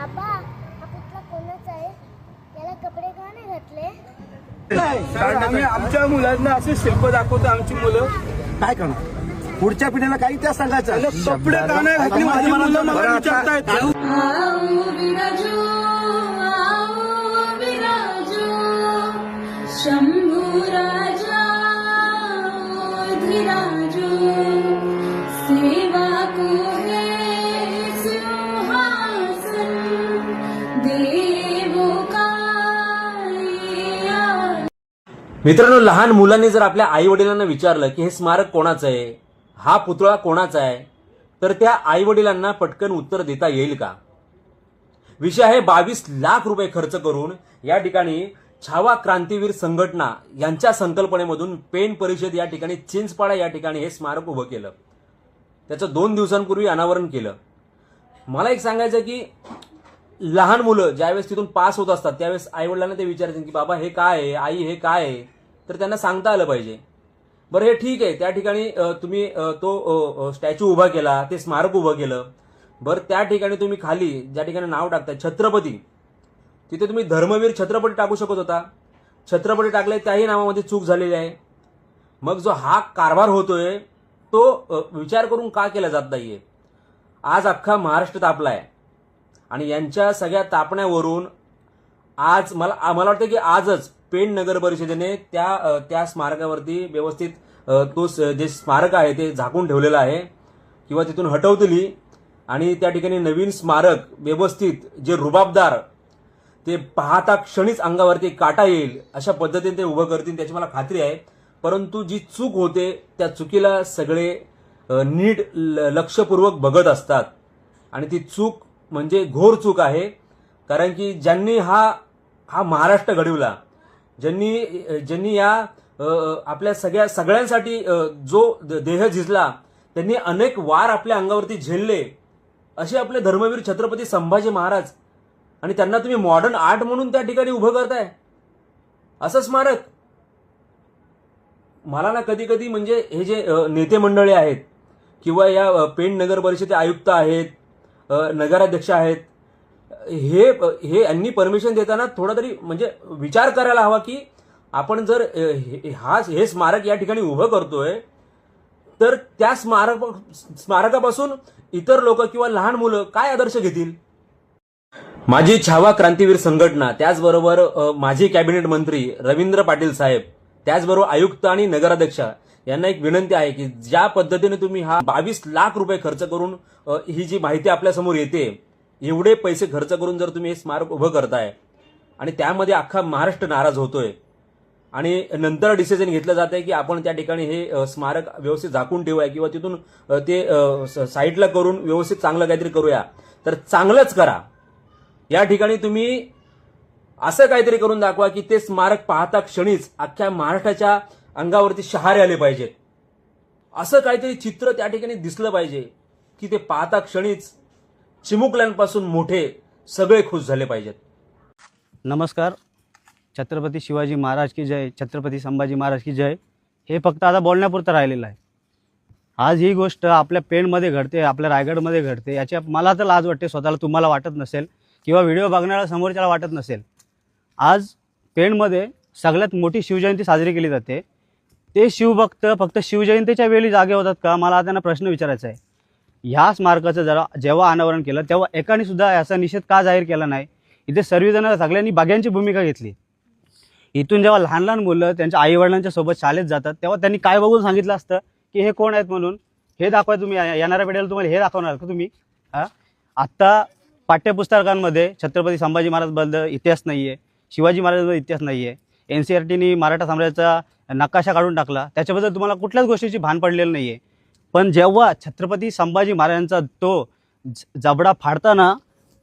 बाबा हा पुतळा कोणाचा आहे? याला कपडे का नाही घातले? आम्ही आमच्या मुलांना असे शिल्प दाखवतो. आमची मुलं काय करणार पुढच्या पिढीला काही त्या सांगायचं कपडे का नाही घातले माझी मुलं मला विचारतायत. शंभू राजा अधिराजो सेवा को है सिंहासन देवो का मित्रांनो, लहान मुलांनी जर आपल्या आई वडिलांना विचारलं की हे स्मारक कोणाचं आहे, हा पुतळा कोणाचा आहे, तर त्या आई वडिलांना पटकन उत्तर देता येईल का? विषय आहे 22 लाख रुपये खर्च करून या ठिकाणी छावा क्रांतीवीर संघटना यांच्या संकल्पनेमधून पेन परिषद या ठिकाणी चिंचपाडा या ठिकाणी हे स्मारक उभं केलं. त्याचं 2 दिवसांपूर्वी अनावरण केलं. मला एक सांगायचं की लहान मुलं ज्यावेळेस तिथून पास होत असतात त्यावेळेस आई वडिलांना ते विचारायचे की बाबा हे काय आहे, आई हे काय आहे, तर त्यांना सांगता आलं पाहिजे. बरं हे ठीक आहे, त्या ठिकाणी तुम्ही तो स्टॅच्यू उभा केला, ते स्मारक उभं केलं. बरं त्या ठिकाणी तुम्ही खाली ज्या ठिकाणी नाव टाकताय छत्रपती, तिथे तुम्ही धर्मवीर छत्रपती टाकू शकत होता. छत्रपती टाकले त्याही नावामध्ये चूक झालेली आहे. मग जो हा कारभार होतोय तो विचार करून का केला जात नाहीये? आज अख्खा महाराष्ट्र तापलाय आणि यांच्या सगळ्या तापण्यावरून आज मला वाटतं की आजच पेण नगर परिषदेने त्या स्मारकावरती व्यवस्थित तो जे स्मारक आहे ते झाकून ठेवलेलं आहे किंवा तिथून हटवतली आणि त्या ठिकाणी नवीन स्मारक व्यवस्थित जे रुबाबदार ते पाहता क्षणीच अंगावरती काटा येईल अशा पद्धतीने ते उभं करतील त्याची मला खात्री आहे. परंतु जी चूक होते त्या चुकीला सगळे नीट लक्षपूर्वक बघत असतात आणि ती चूक म्हणजे घोर चूक आहे. कारण की ज्यांनी हा महाराष्ट्र घडविला, ज्यांनी या आपल्या सगळ्यांसाठी जो देह झिजला, त्यांनी अनेक वार आपल्या अंगावरती झेलले असे आपले धर्मवीर छत्रपती संभाजी महाराज, आणि त्यांना तुम्ही मॉडर्न आर्ट म्हणून त्या ठिकाणी उभं करताय असं स्मारक. मला ना कधी कधी म्हणजे हे जे नेते मंडळी आहेत किंवा या पेण नगर परिषदे आयुक्त आहेत, नगराध्यक्ष आहेत, हे यांनी परमिशन देताना थोडा तरी म्हणजे विचार करायला हवा की आपण जर हे स्मारक या ठिकाणी उभं करतोय तर त्या स्मारकापासून इतर लोक किंवा लहान मुलं काय आदर्श घेतील? माझी छावा क्रांतीवीर संघटना, त्याचबरोबर माजी कॅबिनेट मंत्री रवींद्र पाटील साहेब, त्याचबरोबर आयुक्त आणि नगराध्यक्ष यांना एक विनंती आहे की ज्या पद्धतीने तुम्ही हा 22 लाख रुपये खर्च करून ही जी माहिती आपल्यासमोर येते, एवढे पैसे खर्च करून जर तुम्ही हे स्मारक उभं करताय आणि त्यामध्ये अख्खा महाराष्ट्र नाराज होतोय आणि नंतर डिसिजन घेतलं जात आहे की आपण त्या ठिकाणी हे स्मारक व्यवस्थित झाकून ठेवूया किंवा तिथून ते साईडला करून व्यवस्थित चांगलं काहीतरी करूया, तर चांगलंच करा. या ठिकाणी तुम्ही असं काहीतरी करून दाखवा की ते स्मारक पाहता क्षणीच अख्ख्या महाराष्ट्राच्या अंगावरती शहारे आले पाहिजेत. असं काहीतरी चित्र त्या ठिकाणी दिसलं पाहिजे की ते पाहता क्षणीच चिमुकल्यांपासून मोठे सगळे खुश झाले पाहिजेत. नमस्कार. छत्रपती शिवाजी महाराज की जय, छत्रपती संभाजी महाराज की जय हे फक्त आता बोलण्यापुरतं राहिलेलं आहे. आज ही गोष्ट आपल्या पेणमध्ये घडते, आपल्या रायगडमध्ये घडते, याची मला तर लाज वाटते स्वतःला. तुम्हाला वाटत नसेल किंवा व्हिडिओ बघणाऱ्या समोरच्याला वाटत नसेल. आज पेणमध्ये सगळ्यात मोठी शिवजयंती साजरी केली जाते. ते शिवभक्त फक्त शिवजयंतीच्या वेळी जागे होतात का? मला त्यांना प्रश्न विचारायचा आहे. ह्या स्मारकाचं जेव्हा अनावरण केलं तेव्हा एकाने सुद्धा याचा निषेध का जाहीर केला नाही? इथे सर्वजण सगळ्यांनी बाग्यांची भूमिका घेतली. इथून जेव्हा लहान लहान मुलं त्यांच्या आईवडिलांच्या सोबत शाळेत जातात तेव्हा त्यांनी काय बघून सांगितलं असतं की हे कोण आहेत म्हणून? हे दाखवा तुम्ही, येणाऱ्या पिढीला तुम्हाला हे दाखवणार का तुम्ही? आत्ता पाठ्यपुस्तकांमध्ये छत्रपती संभाजी महाराजबद्दल इतिहास नाही आहे, शिवाजी महाराजांबद्दल इतिहास नाही आहे. NCERTनी मराठा साम्राज्याचा नकाशा काढून टाकला, त्याच्याबद्दल तुम्हाला कुठल्याच गोष्टीची भान पडलेलं नाही आहे. पण जेव्हा छत्रपती संभाजी महाराजांचा तो जबडा फाडताना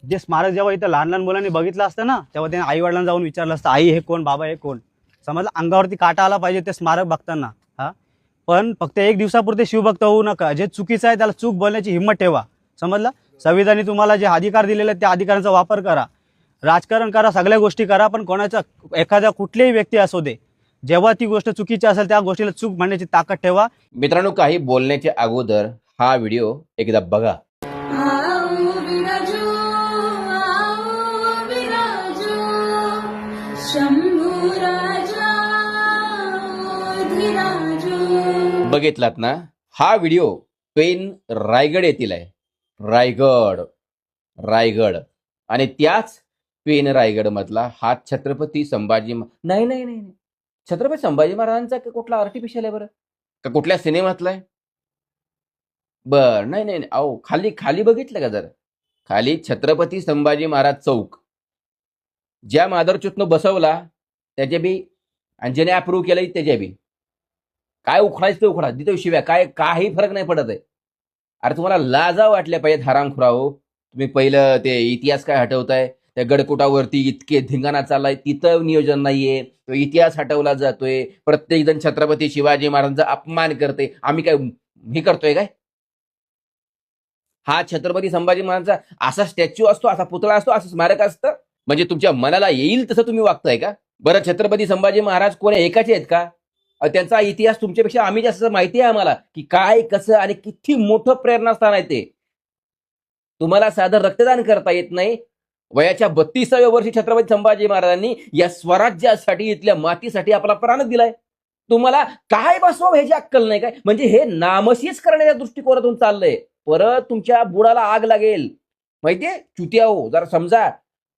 जे स्मारक जेव्हा इथं लहान लहान मुलांनी बघितलं असतं ना, तेव्हा त्यांनी आईवडिलांना जाऊन विचारलं असतं, आई हे कोण, बाबा हे कोण? समजलं, अंगावरती काटा आला पाहिजे ते स्मारक बघताना. पण फक्त एक दिवसापुरते शिवभक्त होऊ नका. जे चुकीचं आहे त्याला चूक बोलण्याची हिंमत ठेवा. समजलं? संविधानाने तुम्हाला जे अधिकार दिलेले आहेत त्या अधिकारांचा वापर करा, राजकारण करा, सगळ्या गोष्टी करा, पण कोणाचा एखाद्या कुठलीही व्यक्ती असू दे, जेव्हा ती गोष्ट चुकीची असेल त्या गोष्टीला चूक म्हणण्याची ताकद ठेवा. मित्रांनो, काही बोलण्याच्या अगोदर हा व्हिडिओ एकदा बघा. आओ विराजो आओ शंभू राजा अधिराज. बघितलात ना, हा व्हिडिओ पेन रायगड येथील आहे. रायगड आणि त्याच पेन रायगड मधला हा छत्रपती संभाजी नाही नाही नाही नाही. छत्रपती संभाजी महाराजांचा कुठला आर्टिफिशियल आहे बरं का कुठल्या सिनेमातला आहे? बर नाही नाही अहो, खाली खाली बघितलं का जर खाली छत्रपती संभाजी महाराज चौक ज्या मादरच्युतनं बसवला त्याच्या बी आणि ज्याने अप्रूव्ह केलं त्याच्या बी काय उखडायचं ते उखडा तिथे शिव्या काय काही फरक नाही पडत आहे. अरे तुम्हाला लाजा वाटल्या पाहिजेत हरामखोराओ. तुम्ही पहिलं ते इतिहास काय हटवताय? त्या गडकोटावरती इतके धिंगाणा चाललाय, तिथं नियोजन नाहीये. तो इतिहास हटवला जातोय. प्रत्येक जण छत्रपती शिवाजी महाराजांचा अपमान करते. आम्ही काय हे करतोय काय? हा छत्रपती संभाजी महाराजांचा असा स्टॅच्यू असतो, असा पुतळा असतो, असं स्मारक असतं म्हणजे तुमच्या मनाला येईल तसं तुम्ही वागताय का? बरं, छत्रपती संभाजी महाराज कोण एकाचे आहेत का? त्यांचा इतिहास तुमच्यापेक्षा आम्ही जास्त माहिती आहे आम्हाला की काय कसं आणि किती मोठं प्रेरणास्थान आहे ते. तुम्हाला साधं रक्तदान करता येत नाही. वयाच्या 32व्या वर्षी छत्रपती संभाजी महाराजांनी या स्वराज्यासाठी इथल्या मातीसाठी आपला प्राण दिलाय. तुम्हाला काय बसवावं ह्याची अक्कल नाही काय? म्हणजे हे नामशीच करण्याच्या दृष्टिकोनातून चाललंय. परत तुमच्या बुडाला आग लागेल माहितीये. चुतिया हो, जरा समजा.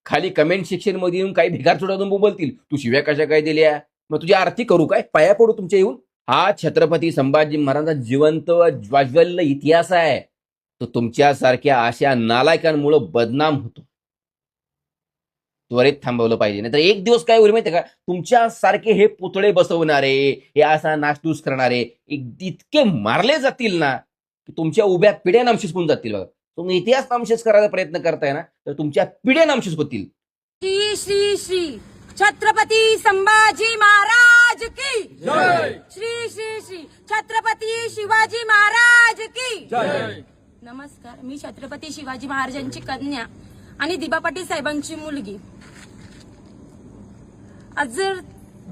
खाली कमेंट सेक्शन मध्ये येऊन काही भिकार चोडातून बोलतील, तू शिव्या कशा काय दिल्या, मग तुझी आरती करू काय, पाया पडू तुमच्या येऊन? हा छत्रपती संभाजी महाराजांचा जिवंत ज्वाज्वल्य इतिहास आहे. तो तुमच्यासारख्या अशा नालायकांमुळे बदनाम होतो. त्वरित थांबवलं पाहिजे, नाहीतर एक दिवस काय होईल माहितीये का? तुमच्यासारखे हे पुतळे बसवणारे, हे असा नासधूस करणारे इतके मारले जातील ना की तुमच्या उभ्या पिढ्या नामशेष होऊन जातील. बघा, तुम्ही इतिहास नामशेष करायचा प्रयत्न करताय ना, तर तुमच्या पिढ्या नामशेष होतील. श्री श्री श्री छत्रपती संभाजी महाराज की जय. श्री श्री श्री छत्रपती शिवाजी महाराज की जय. नमस्कार, मी छत्रपती शिवाजी महाराजांची कन्या आणि दिबा पाटील साहेबांची मुलगी. आज जर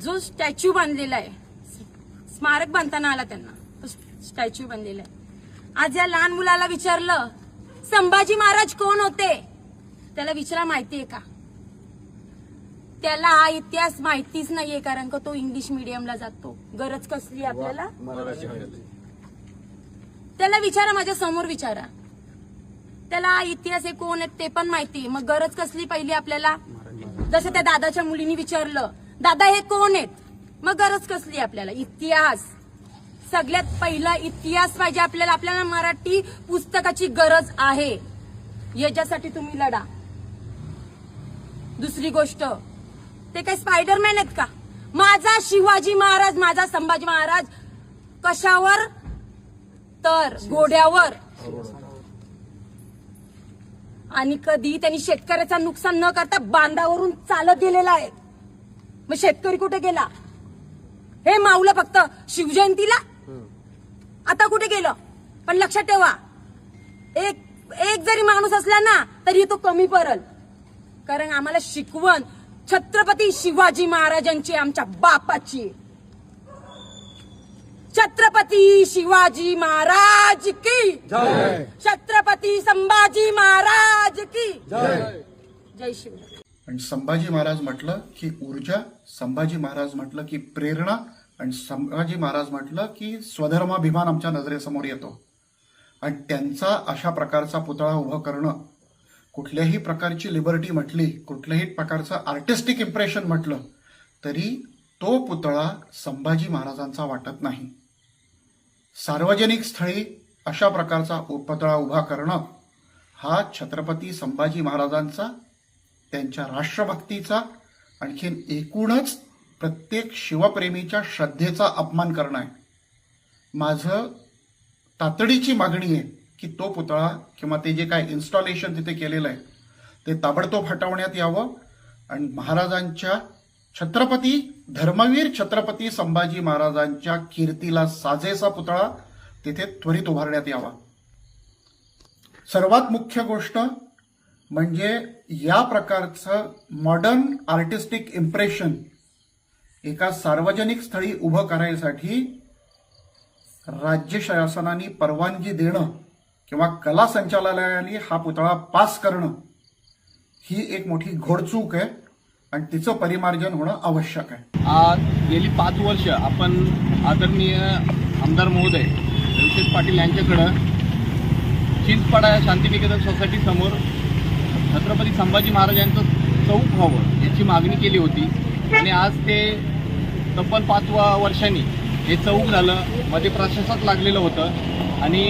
जो स्टॅच्यू बांधलेला आहे, स्मारक बांधताना आला त्यांना, तो स्टॅच्यू बांधलेला आहे. आज या लहान मुलाला विचारलं संभाजी महाराज कोण होते, त्याला विचारा माहितीये का? त्याला हा इतिहास माहितीच नाहीये, कारण का तो इंग्लिश मीडियमला जातो. गरज कसली आपल्याला? त्याला विचारा, माझ्या समोर विचारा. त्याला इतिहास हे कोण आहेत ते पण माहिती, मग गरज कसली पहिली आपल्याला? जसं त्या दादाच्या मुलीने विचारलं, दादा हे कोण आहेत, मग गरज कसली आपल्याला? इतिहास. सगळ्यात पहिला इतिहास पाहिजे आपल्याला. आपल्याला मराठी पुस्तकाची गरज आहे, याच्यासाठी तुम्ही लढा. दुसरी गोष्ट, ते काय स्पायडरमॅन आहेत का? माझा शिवाजी महाराज, माझा संभाजी महाराज कशावर? तर घोड्यावर. आणि कधी त्यांनी शेतकऱ्याचं नुकसान न करता बांधावरून चालत गेलेला आहे. मग शेतकरी कुठे गेला? हे माऊलं फक्त शिवजयंतीला. आता कुठे गेलं? पण लक्षात ठेवा, एक जरी माणूस असला ना तरी तो कमी पडल, कारण आम्हाला शिकवण छत्रपती शिवाजी महाराजांची, आमच्या बापाची. छत्रपती शिवाजी महाराज की जय. छत्रपती संभाजी महाराज की जय. जय शिवराय. आणि संभाजी महाराज म्हटलं की ऊर्जा, संभाजी महाराज म्हटलं की प्रेरणा, आणि संभाजी महाराज म्हटलं की स्वधर्माभिमान आमच्या नजरेसमोर येतो. आणि त्यांचा अशा प्रकारचा पुतळा उभं करणं, कुठल्याही प्रकारची लिबर्टी म्हटली, कुठल्याही प्रकारचं आर्टिस्टिक इम्प्रेशन म्हटलं तरी तो पुतळा संभाजी महाराजांचा वाटत नाही. सार्वजनिक स्थळी अशा प्रकारचा पुतळा उभा करणं हा छत्रपती संभाजी महाराजांचा, त्यांच्या राष्ट्रभक्तीचा, आणखीन एकूणच प्रत्येक शिवप्रेमीच्या श्रद्धेचा अपमान करणं आहे. माझं तातडीची मागणी आहे की तो पुतळा किंवा ते जे काय इन्स्टॉलेशन तिथे केलेलं आहे ते ताबडतोब हटवण्यात यावं आणि महाराजांच्या छत्रपती, धर्मवीर छत्रपती संभाजी महाराजांच्या कीर्तीला साजेसा पुतळा तिथे त्वरित उभारण्यात यावा. सर्वात मुख्य गोष्ट म्हणजे या प्रकारचं मॉडर्न आर्टिस्टिक इम्प्रेशन एका सार्वजनिक स्थळी उभं करायसाठी राज्य शासनाने परवानगी देणं किंवा कला संचालनालयाने हा पुतळा पास करणं ही एक मोठी घोडचूक आहे. आणि तिचं परिमार्जन होणं आवश्यक आहे. आज गेली 5 वर्ष आपण आदरणीय आमदार महोदय रविशेठ पाटील यांच्याकडं चिंचपाडा शांतिनिकेतन सोसायटी समोर छत्रपती संभाजी महाराजांचं चौक व्हावं याची मागणी केली होती आणि आज ते तब्बल 5 वर्षांनी हे चौक झालं. मध्ये प्रशासक लागलेलं होतं आणि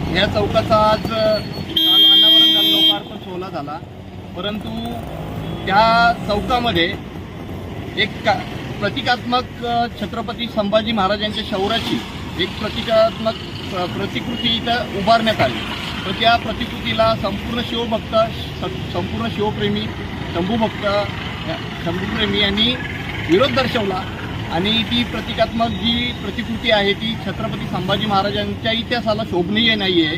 ह्या चौकाचा आज काल अनावरण झालं, लोकार्पण सोहळा झाला. परंतु त्या चौकामध्ये एक प्रतिकात्मक छत्रपती संभाजी महाराजांच्या शौर्याची एक प्रतिकात्मक प्रतिकृती इथं उभारण्यात आली. तर त्या प्रतिकृतीला संपूर्ण शिवभक्त, संपूर्ण शिवप्रेमी, शंभूप्रेमी यांनी विरोध दर्शवला आणि ती प्रतिकात्मक जी प्रतिकृती आहे ती छत्रपती संभाजी महाराजांच्या इतिहासाला शोभनीय नाही आहे.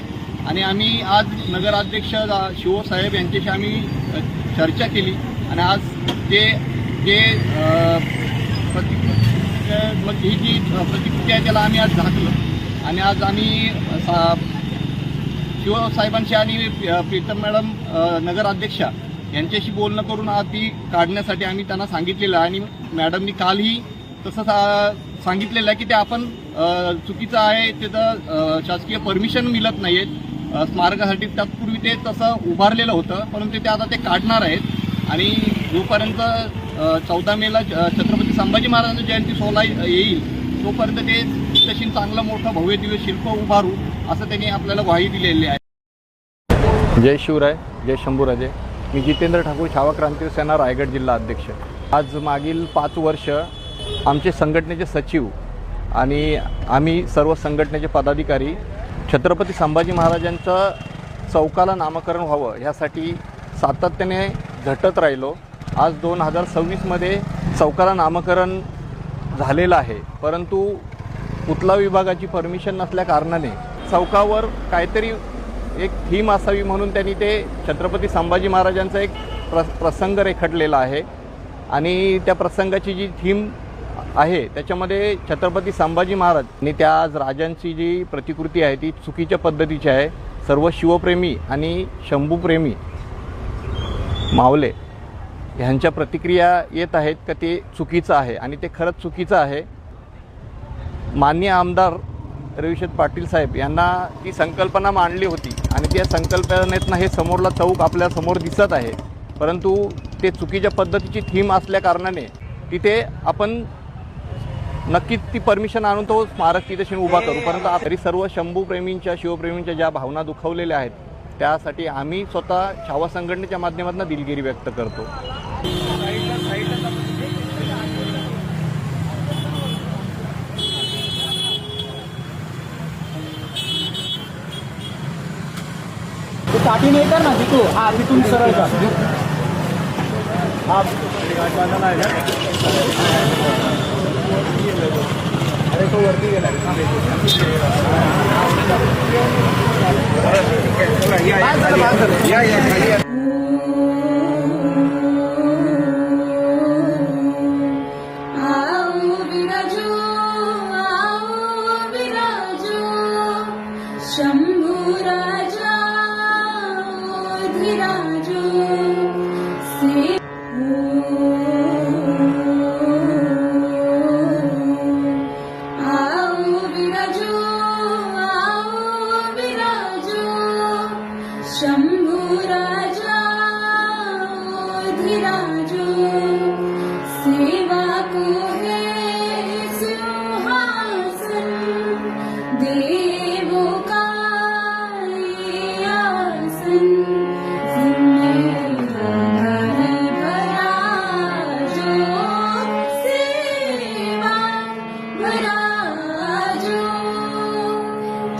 आणि आम्ही आज नगराध्यक्ष शिवसाहेब यांच्याशी आम्ही चर्चा केली आणि आज ते जे ही जी प्रतिकृती आहे त्याला आम्ही आज झाकलं आणि आज आम्ही शिवसाहेबांशी आणि प्रीतम मॅडम नगराध्यक्षा यांच्याशी बोलणं करून आज ती काढण्यासाठी आम्ही त्यांना सांगितलेलं आहे. आणि मॅडमनी कालही तसं सांगितलेलं आहे की ते आपण चुकीचं आहे, त्याचं शासकीय परमिशन मिळत नाही आहेत स्मारकासाठी. तत्पूर्वी ते तसं उभारलेलं होतं परंतु ते आता ते काढणार आहेत आणि जोपर्यंत 14 मेला छत्रपती संभाजी महाराजांची जयंती सोहळा येईल तोपर्यंत ते तशी चांगलं मोठं भव्य दिव्य शिल्प उभारू असं त्यांनी आपल्याला ग्वाही दिलेली आहे. जय शिवराय, जय शंभूराजे. मी जितेंद्र ठाकूर, छावा क्रांती सेना रायगड जिल्हा अध्यक्ष. आज मागील 5 वर्ष आमचे संघटनेचे सचिव आणि आम्ही सर्व संघटनेचे पदाधिकारी छत्रपती संभाजी महाराजांचं चौकाला नामकरण व्हावं यासाठी सातत्याने झटत राहिलो. आज 2026मध्ये चौकाला नामकरण झालेलं आहे परंतु पुतला विभागाची परमिशन नसल्या कारणाने चौकावर काहीतरी एक थीम असावी म्हणून त्यांनी ते छत्रपती संभाजी महाराजांचा एक प्रसंग रेखाटलेला आहे आणि त्या प्रसंगाची जी थीम आहे त्याच्यामध्ये छत्रपती संभाजी महाराज आणि त्या आज राजांची जी प्रतिकृती आहे ती चुकीच्या पद्धतीची आहे. सर्व शिवप्रेमी आणि शंभूप्रेमी मावले ह्यांच्या प्रतिक्रिया येत आहेत का ते चुकीचं आहे आणि ते खरंच चुकीचं आहे. माननीय आमदार रविशेठ पाटील साहेब यांना ती संकल्पना मांडली होती आणि त्या संकल्पनेतनं हे समोरला चौक आपल्या समोर दिसत आहे परंतु ते चुकीच्या पद्धतीची थीम असल्या कारणाने तिथे आपण नक्कीच ती परमिशन आणून तो स्मारक तिथे उभा करू. परंतु तरी सर्व शंभूप्रेमींच्या शिवप्रेमींच्या ज्या भावना दुखावलेल्या आहेत त्यासाठी आम्ही स्वतः छावा संघटनेच्या माध्यमातून दिलगिरी व्यक्त करतो. काठी नाही कर ना तिथू, हा तिथून सरळ जा. अरे तो वरती गेला.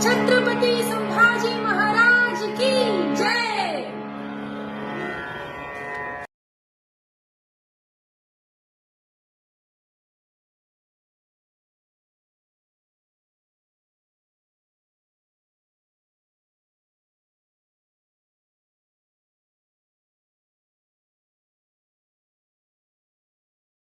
छत्रपती